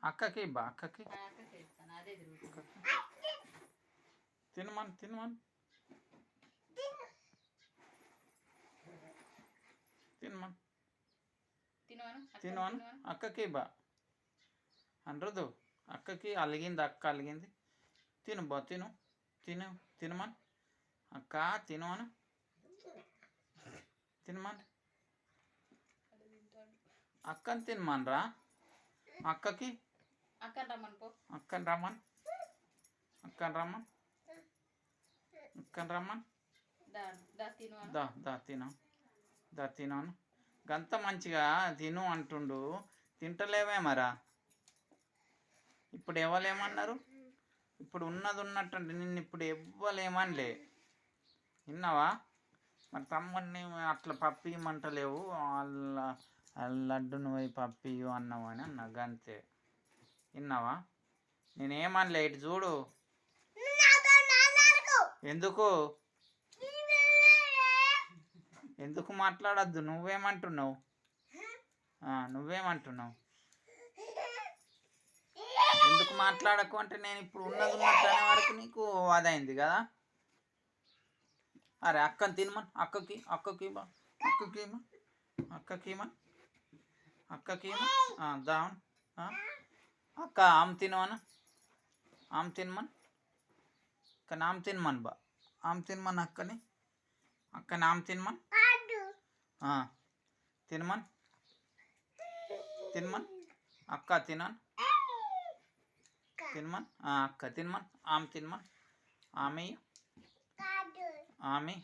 అక్కకి బా అక్కకి తినమని తినమని తినమని తినమని అక్కకి బా అనరదు అక్కకి అలిగింది అక్క అలిగింది తిను బా తిను తిను తినమని అక్క తినమని తినమని అక్కని తినమనరా అక్కకి అక్కని రమ్మని అక్కని రమ్మని అక్కని రమ్మని అక్కని రమ్మని దా తిను దా తినను గంత మంచిగా తిను అంటుండు తింటలేవే మరా ఇప్పుడు ఎవరేమన్నారు ఇప్పుడు ఉన్నది ఉన్నట్టు నిన్ను ఇప్పుడు ఎవ్వలేమనిలే విన్నావా మరి తమ్ముడిని అట్లా పప్పు ఇమ్మంటలేవు వాళ్ళ లడ్డును పోయి పప్పు ఇవ్వు అన్నావు అని అన్నా గంతే విన్నావా నేనేమనలే ఇటు చూడు ఎందుకు ఎందుకు మాట్లాడద్దు నువ్వేమంటున్నావు నువ్వేమంటున్నావు ఎందుకు మాట్లాడకు అంటే నేను ఇప్పుడు ఉన్నది ఉన్నట్టు అనే వరకు నీకు అదైంది కదా అరే అక్కని తినమని అక్కకి అక్కకి బా అక్కకి అక్కకి అక్కకి దావన్ అక్క ఆమె తినమను ఆమె తినమని అక్కని ఆమె తినమని బా ఆమె తినమని అక్కని అక్కని ఆమె తినమని తినమని తినమని అక్క తినను తినమని అక్క తినమని ఆమె తినమని ఆమె ఆమె